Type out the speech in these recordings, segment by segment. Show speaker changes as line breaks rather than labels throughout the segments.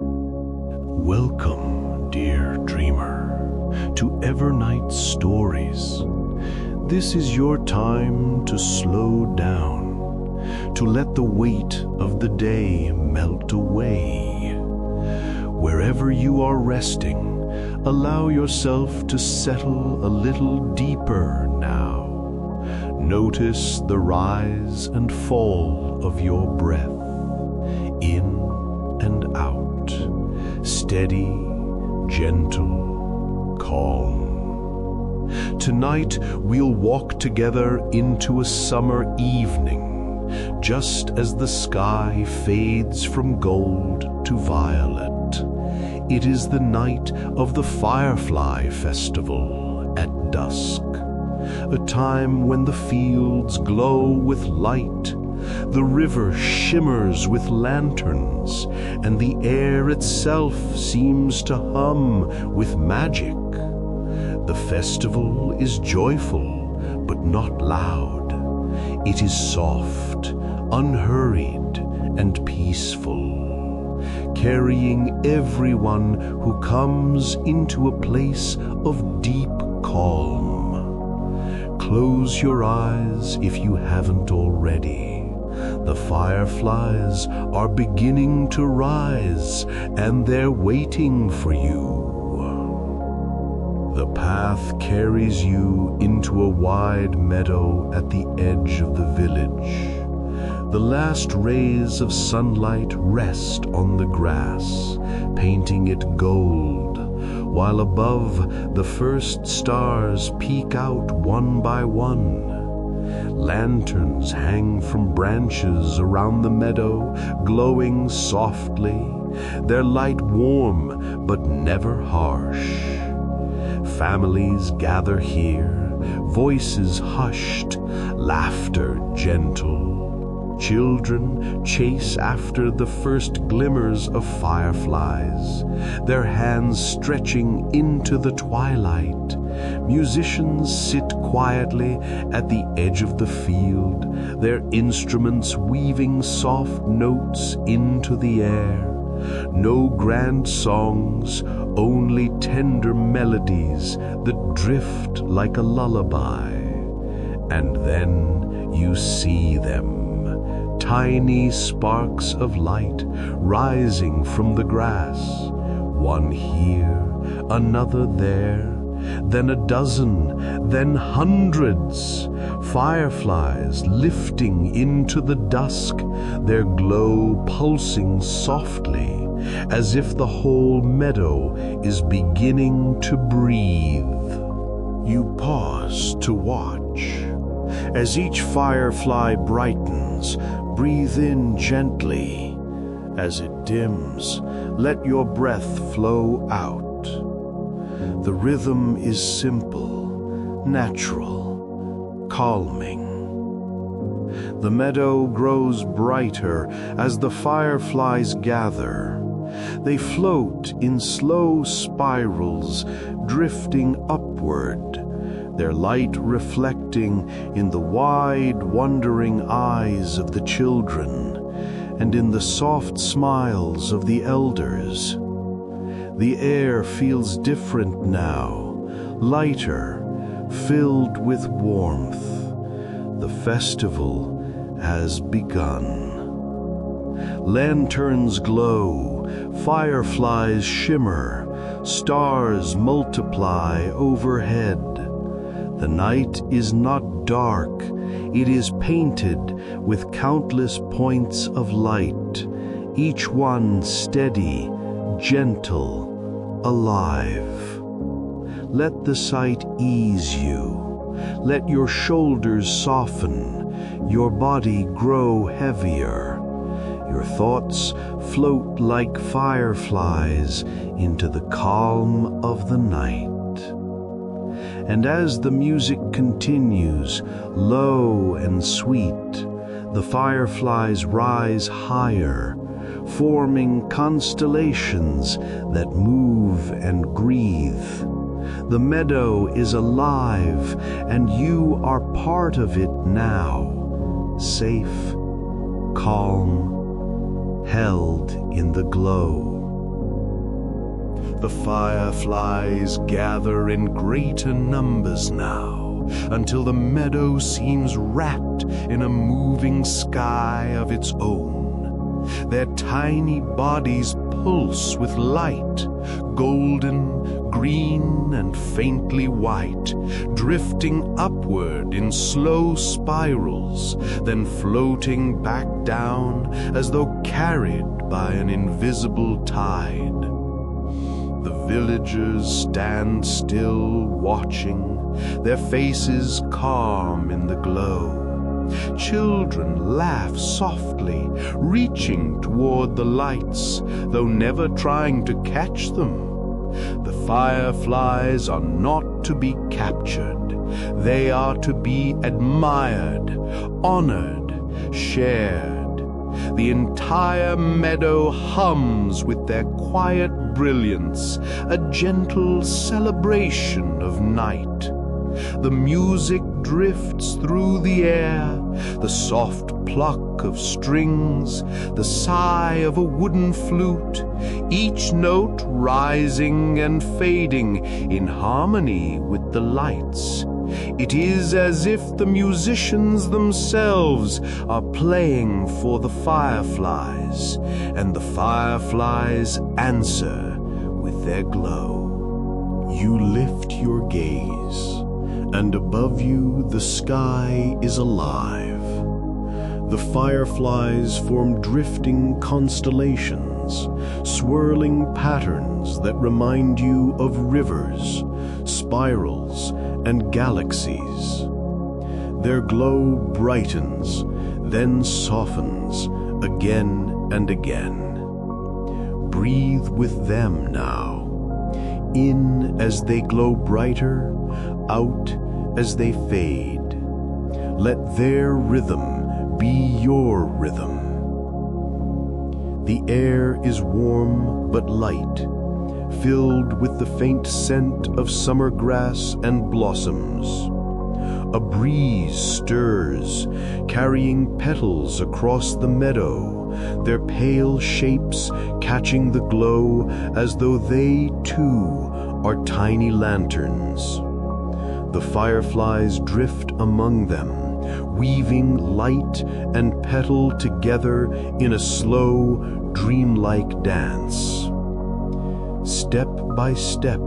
Welcome, dear dreamer, to Evernight Stories. This is your time to slow down, to let the weight of the day melt away. Wherever you are resting, allow yourself to settle a little deeper now. Notice the rise and fall of your breath, in and out, steady, gentle, calm. Tonight we'll walk together into a summer evening, just as the sky fades from gold to violet. It is the night of the Firefly Festival at dusk, a time when the fields glow with light, the river shimmers with lanterns, and the air itself seems to hum with magic. The festival is joyful, but not loud. It is soft, unhurried, and peaceful, carrying everyone who comes into a place of deep calm. Close your eyes if you haven't already. The fireflies are beginning to rise, and they're waiting for you. The path carries you into a wide meadow at the edge of the village. The last rays of sunlight rest on the grass, painting it gold, while above the first stars peek out one by one. Lanterns hang from branches around the meadow, glowing softly, their light warm but never harsh. Families gather here, voices hushed, laughter gentle. Children chase after the first glimmers of fireflies, their hands stretching into the twilight. Musicians sit quietly at the edge of the field, their instruments weaving soft notes into the air. No grand songs, only tender melodies that drift like a lullaby. And then you see them. Tiny sparks of light rising from the grass, one here, another there, then a dozen, then hundreds. Fireflies lifting into the dusk, their glow pulsing softly, as if the whole meadow is beginning to breathe. You pause to watch. As each firefly brightens, breathe in gently. As it dims, let your breath flow out. The rhythm is simple, natural, calming. The meadow grows brighter as the fireflies gather. They float in slow spirals, drifting upward, their light reflecting in the wide, wondering eyes of the children and in the soft smiles of the elders. The air feels different now, lighter, filled with warmth. The festival has begun. Lanterns glow, fireflies shimmer, stars multiply overhead. The night is not dark, it is painted with countless points of light, each one steady, gentle, alive. Let the sight ease you. Let your shoulders soften, your body grow heavier. Your thoughts float like fireflies into the calm of the night. And as the music continues, low and sweet, the fireflies rise higher, forming constellations that move and breathe. The meadow is alive, and you are part of it now, safe, calm, held in the glow. The fireflies gather in greater numbers now, until the meadow seems wrapped in a moving sky of its own. Their tiny bodies pulse with light, golden, green, and faintly white, drifting upward in slow spirals, then floating back down as though carried by an invisible tide. The villagers stand still watching, their faces calm in the glow. Children laugh softly, reaching toward the lights, though never trying to catch them. The fireflies are not to be captured. They are to be admired, honored, shared. The entire meadow hums with their quiet brilliance, a gentle celebration of night. The music drifts through the air, the soft pluck of strings, the sigh of a wooden flute, each note rising and fading in harmony with the lights. It is as if the musicians themselves are playing for the fireflies, and the fireflies answer with their glow. You lift your gaze, and above you the sky is alive. The fireflies form drifting constellations, swirling patterns that remind you of rivers, spirals, and galaxies. Their glow brightens, then softens again and again. Breathe with them now, in as they glow brighter, out as they fade. Let their rhythm be your rhythm. The air is warm but light, filled with the faint scent of summer grass and blossoms. A breeze stirs, carrying petals across the meadow, their pale shapes catching the glow as though they, too, are tiny lanterns. The fireflies drift among them, weaving light and petal together in a slow, dreamlike dance. Step by step,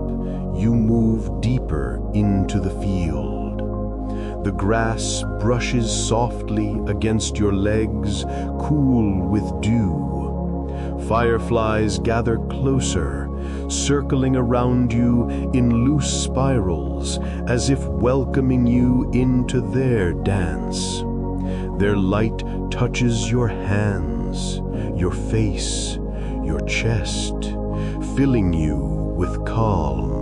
you move deeper into the field. The grass brushes softly against your legs, cool with dew. Fireflies gather closer, circling around you in loose spirals, as if welcoming you into their dance. Their light touches your hands, your face, your chest, filling you with calm.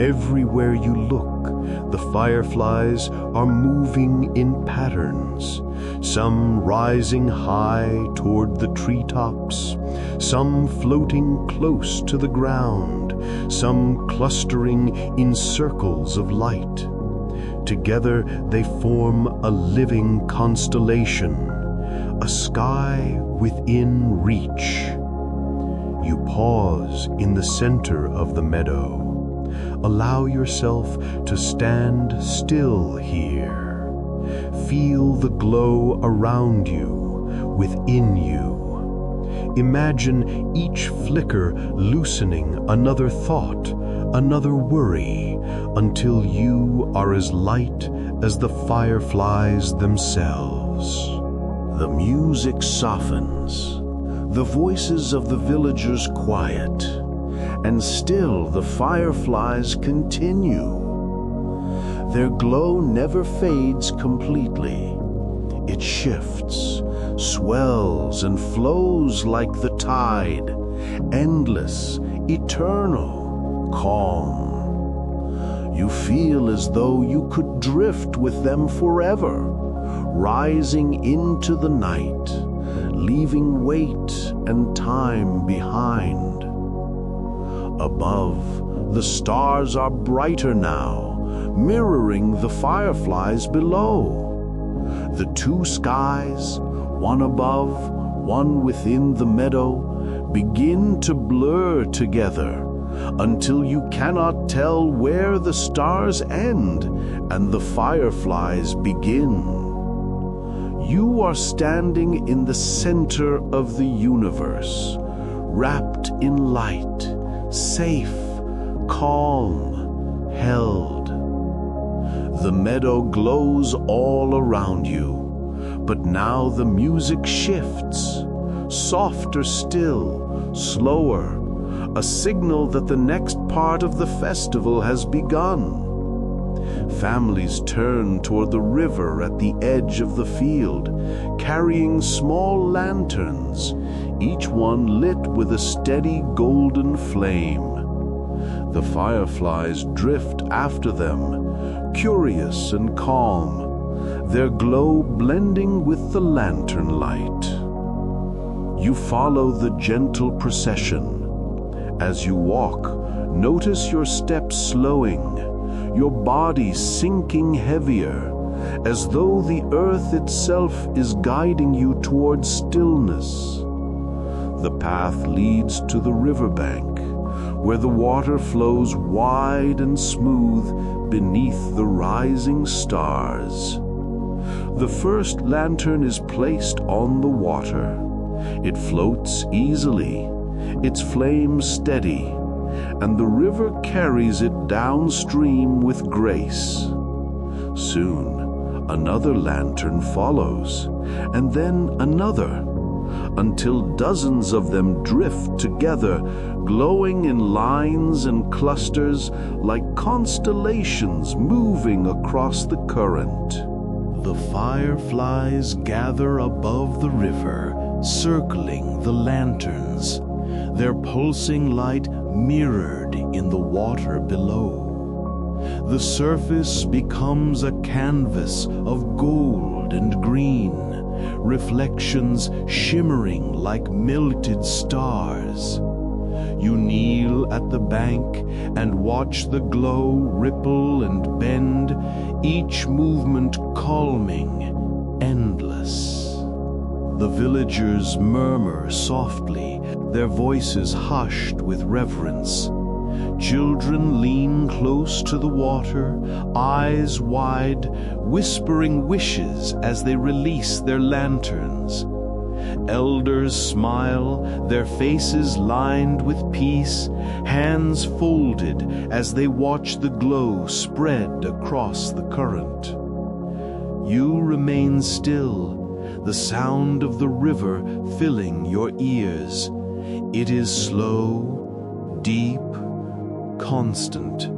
Everywhere you look, the fireflies are moving in patterns, some rising high toward the treetops, some floating close to the ground, some clustering in circles of light. Together they form a living constellation, a sky within reach. You pause in the center of the meadow. Allow yourself to stand still here. Feel the glow around you, within you. Imagine each flicker loosening another thought, another worry, until you are as light as the fireflies themselves. The music softens, the voices of the villagers quiet, and still the fireflies continue. Their glow never fades completely. It shifts, swells, and flows like the tide, endless, eternal, calm. You feel as though you could drift with them forever, rising into the night, leaving weight and time behind. Above, the stars are brighter now, mirroring the fireflies below. The two skies, one above, one within the meadow, begin to blur together until you cannot tell where the stars end and the fireflies begin. You are standing in the center of the universe, wrapped in light, safe, calm, held. The meadow glows all around you, but now the music shifts, softer still, slower, a signal that the next part of the festival has begun. Families turn toward the river at the edge of the field, carrying small lanterns, each one lit with a steady golden flame. The fireflies drift after them, curious and calm, their glow blending with the lantern light. You follow the gentle procession. As you walk, notice your steps slowing, your body sinking heavier, as though the earth itself is guiding you towards stillness. The path leads to the riverbank, where the water flows wide and smooth beneath the rising stars. The first lantern is placed on the water. It floats easily, its flame steady, and the river carries it downstream with grace. Soon, another lantern follows, and then another, until dozens of them drift together, glowing in lines and clusters like constellations moving across the current. The fireflies gather above the river, circling the lanterns, their pulsing light mirrored in the water below. The surface becomes a canvas of gold and green, reflections shimmering like melted stars. You kneel at the bank and watch the glow ripple and bend, each movement calming, endless. The villagers murmur softly, their voices hushed with reverence. Children lean close to the water, eyes wide, whispering wishes as they release their lanterns. Elders smile, their faces lined with peace, hands folded as they watch the glow spread across the current. You remain still, the sound of the river filling your ears. It is slow, deep, constant.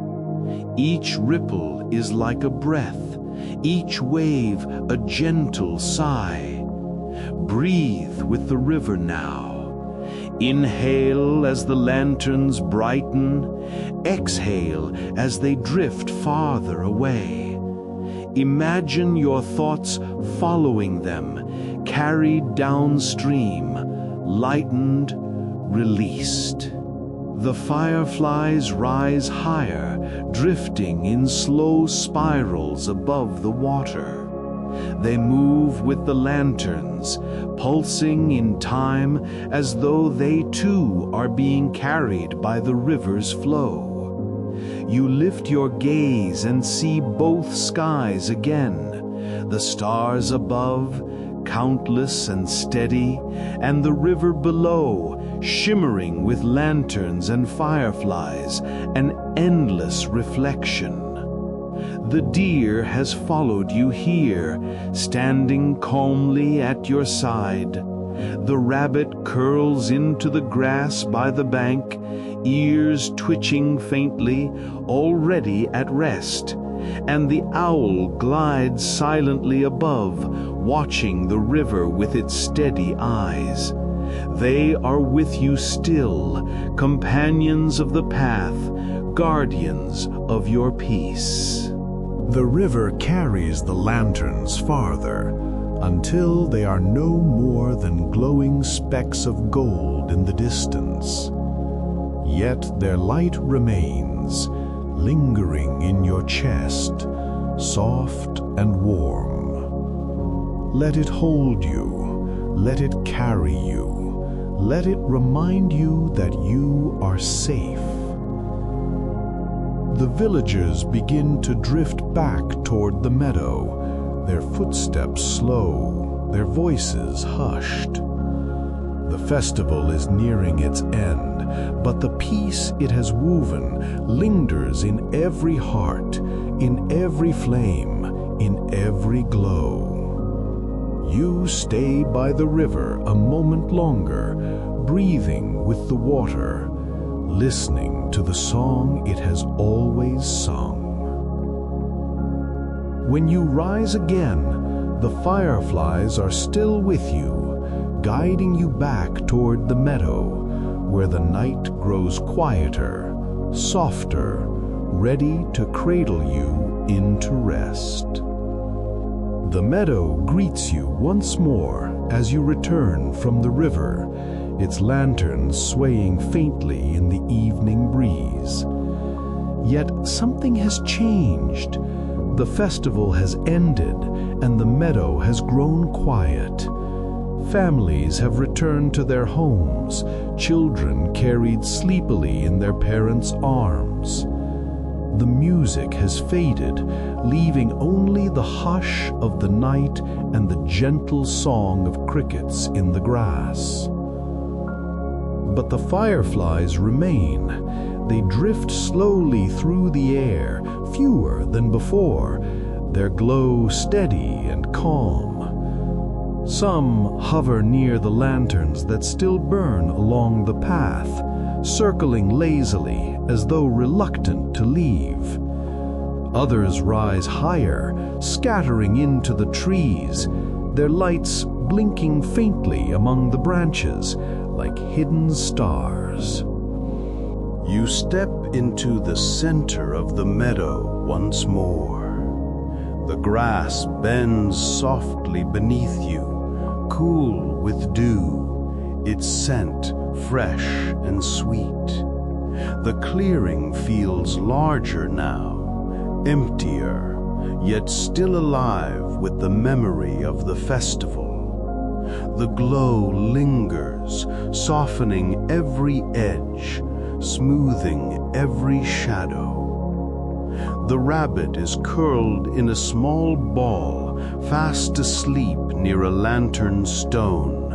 Each ripple is like a breath, each wave a gentle sigh. Breathe with the river now. Inhale as the lanterns brighten, exhale as they drift farther away. Imagine your thoughts following them, carried downstream, lightened, released. The fireflies rise higher, drifting in slow spirals above the water. They move with the lanterns, pulsing in time as though they too are being carried by the river's flow. You lift your gaze and see both skies again, the stars above, countless and steady, and the river below, shimmering with lanterns and fireflies, an endless reflection. The deer has followed you here, standing calmly at your side. The rabbit curls into the grass by the bank, ears twitching faintly, already at rest, and the owl glides silently above, watching the river with its steady eyes. They are with you still, companions of the path, guardians of your peace.
The river carries the lanterns farther, until they are no more than glowing specks of gold in the distance. Yet their light remains, lingering in your chest, soft and warm. Let it hold you, Let it carry you. Let it remind you that you are safe. The villagers begin to drift back toward the meadow, their footsteps slow, their voices hushed. The festival is nearing its end, but the peace it has woven lingers in every heart, in every flame, in every glow. You stay by the river a moment longer, breathing with the water, listening to the song it has always sung. When you rise again, the fireflies are still with you, guiding you back toward the meadow, where the night grows quieter, softer, ready to cradle you into rest. The meadow greets you once more as you return from the river, its lanterns swaying faintly in the evening breeze. Yet something has changed. The festival has ended and the meadow has grown quiet. Families have returned to their homes, children carried sleepily in their parents' arms. The music has faded, leaving only the hush of the night and the gentle song of crickets in the grass. But the fireflies remain. They drift slowly through the air, fewer than before, their glow steady and calm. Some hover near the lanterns that still burn along the path, circling lazily as though reluctant to leave. Others rise higher, scattering into the trees, their lights blinking faintly among the branches like hidden stars. You step into the center of the meadow once more. The grass bends softly beneath you, cool with dew, its scent fresh and sweet. The clearing feels larger now, emptier, yet still alive with the memory of the festival. The glow lingers, softening every edge, smoothing every shadow. The rabbit is curled in a small ball, fast asleep near a lantern stone.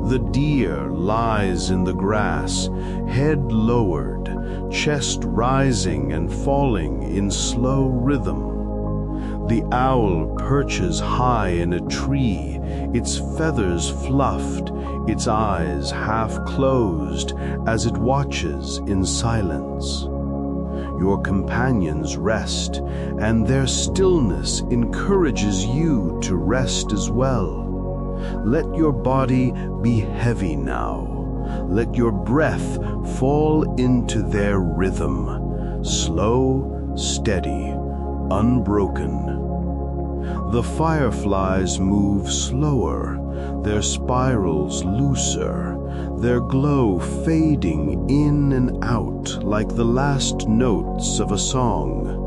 The deer lies in the grass, head lowered, chest rising and falling in slow rhythm. The owl perches high in a tree, its feathers fluffed, its eyes half closed as it watches in silence. Your companions rest, and their stillness encourages you to rest as well. Let your body be heavy now. Let your breath fall into their rhythm, slow, steady, unbroken. The fireflies move slower, their spirals looser, their glow fading in and out like the last notes of a song.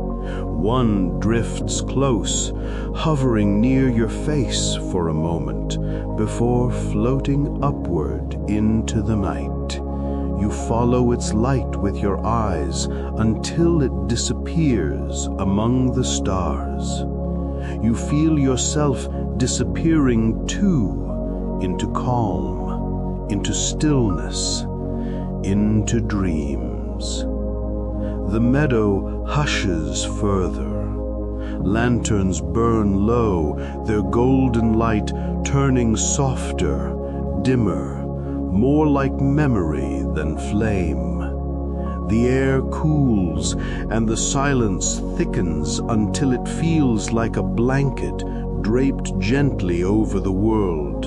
One drifts close, hovering near your face for a moment before floating upward into the night. You follow its light with your eyes until it disappears among the stars. You feel yourself disappearing too, into calm, into stillness, into dreams. The meadow hushes further. Lanterns burn low, their golden light turning softer, dimmer, more like memory than flame. The air cools and the silence thickens until it feels like a blanket draped gently over the world.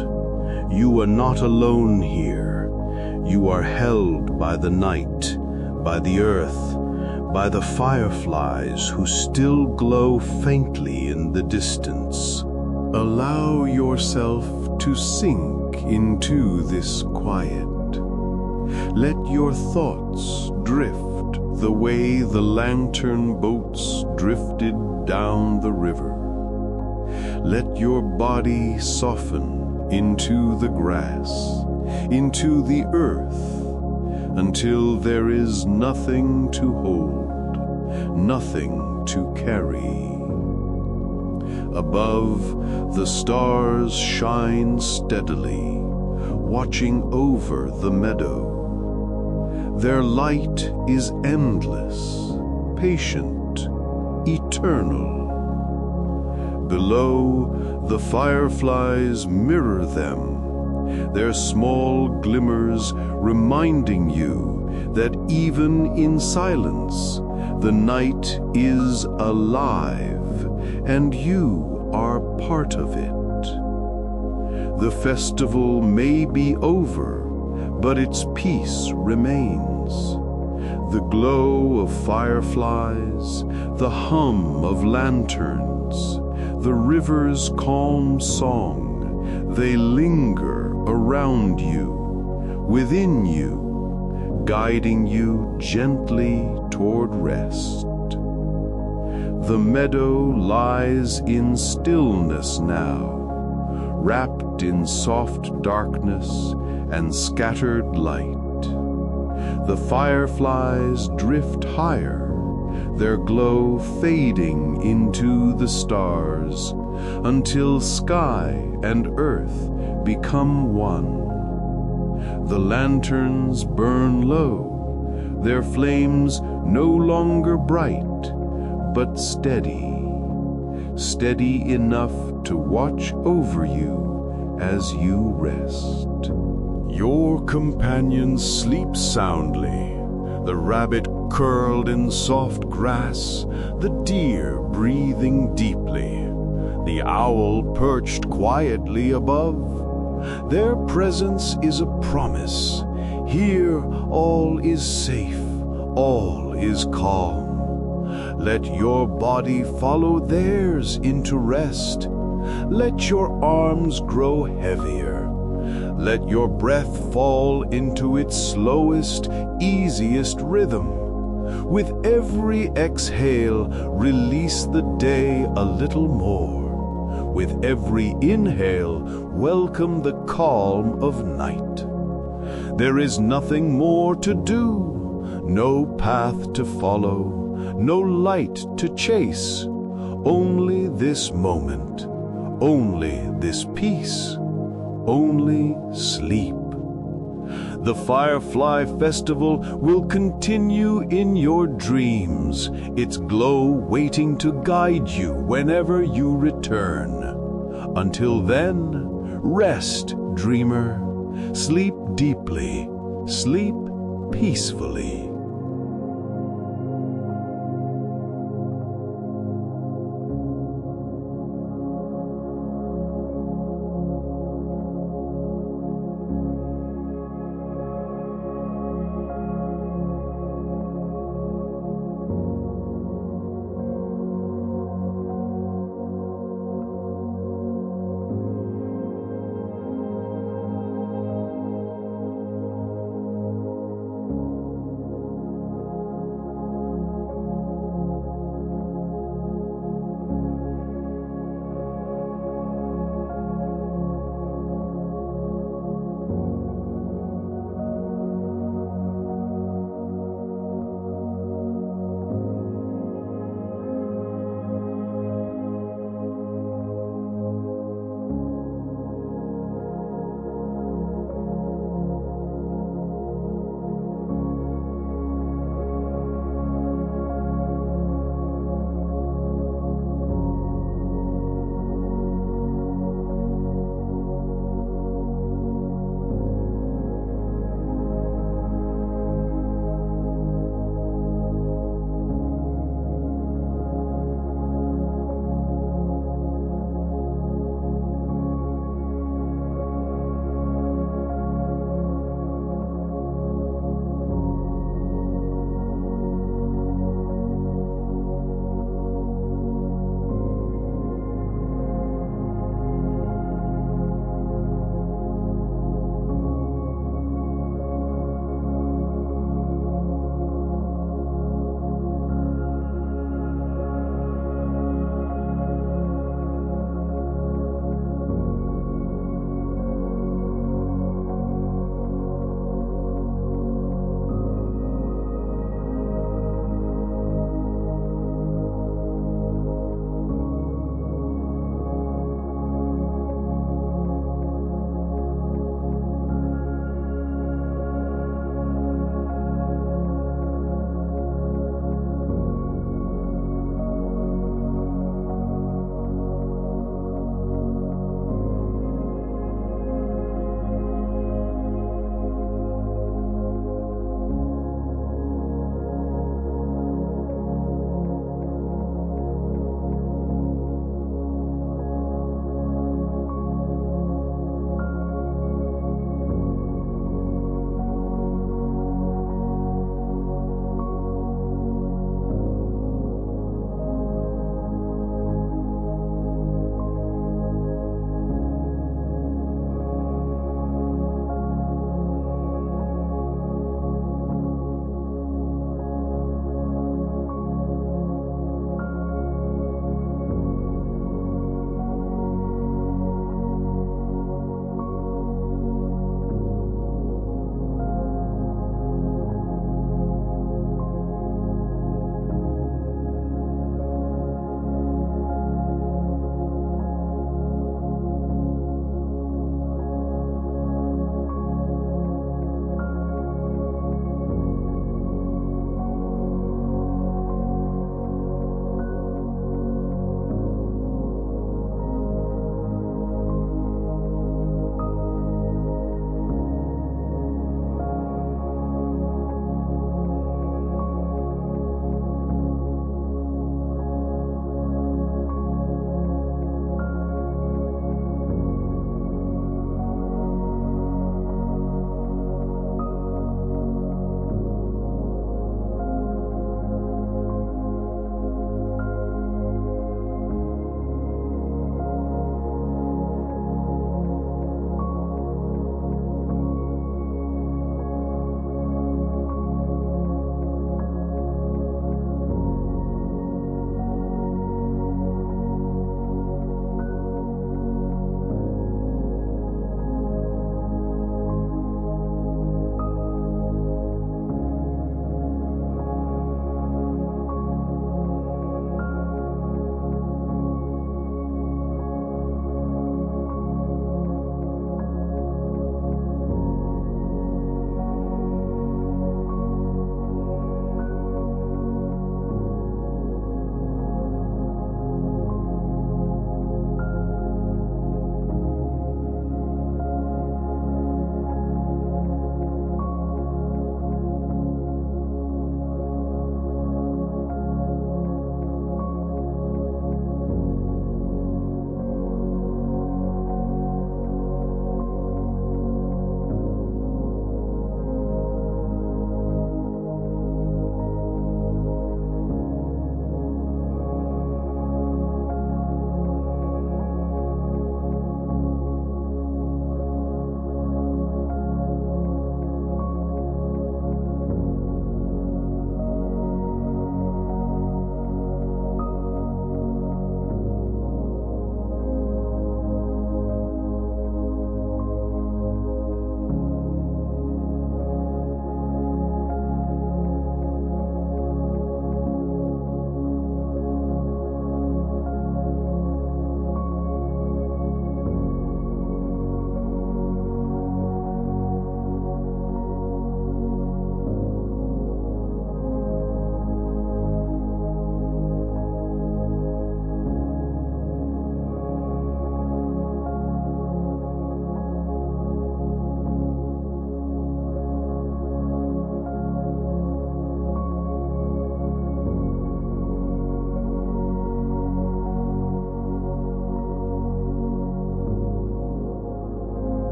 You are not alone here. You are held by the night, by the earth, by the fireflies who still glow faintly in the distance. Allow yourself to sink into this quiet. Let your thoughts drift the way the lantern boats drifted down the river. Let your body soften
into the grass, into the earth, until there is nothing to hold, nothing to carry. Above, the stars shine steadily, watching over the meadow. Their light is endless, patient, eternal. Below, the fireflies mirror them, their small glimmers reminding you that even in silence, the night is alive, and you are part of it. The festival may be over, but its peace remains. The glow of fireflies, the hum of lanterns, the river's calm song, they linger around you, within you, guiding you gently toward rest. The meadow lies in stillness now, wrapped in soft darkness and scattered light. The fireflies drift higher, their glow fading into the stars, until sky and earth become one. The lanterns burn low, their flames no longer bright, but steady, steady enough to watch over you as you rest. Your companions sleep soundly, the rabbit curled in soft grass, the deer breathing deeply, the owl perched quietly above. Their presence is a promise. Here all is safe, all is calm. Let your body follow theirs into rest. Let your arms grow heavier. Let your breath fall into its slowest, easiest rhythm. With every exhale, release the day a little more. With every inhale, welcome the calm of night. There is nothing more to do, no path to follow, no light to chase. Only this moment, only this peace, only sleep. The Firefly Festival will continue in your dreams, its glow waiting to guide you whenever you return. Until then, rest, dreamer. Sleep deeply, sleep peacefully.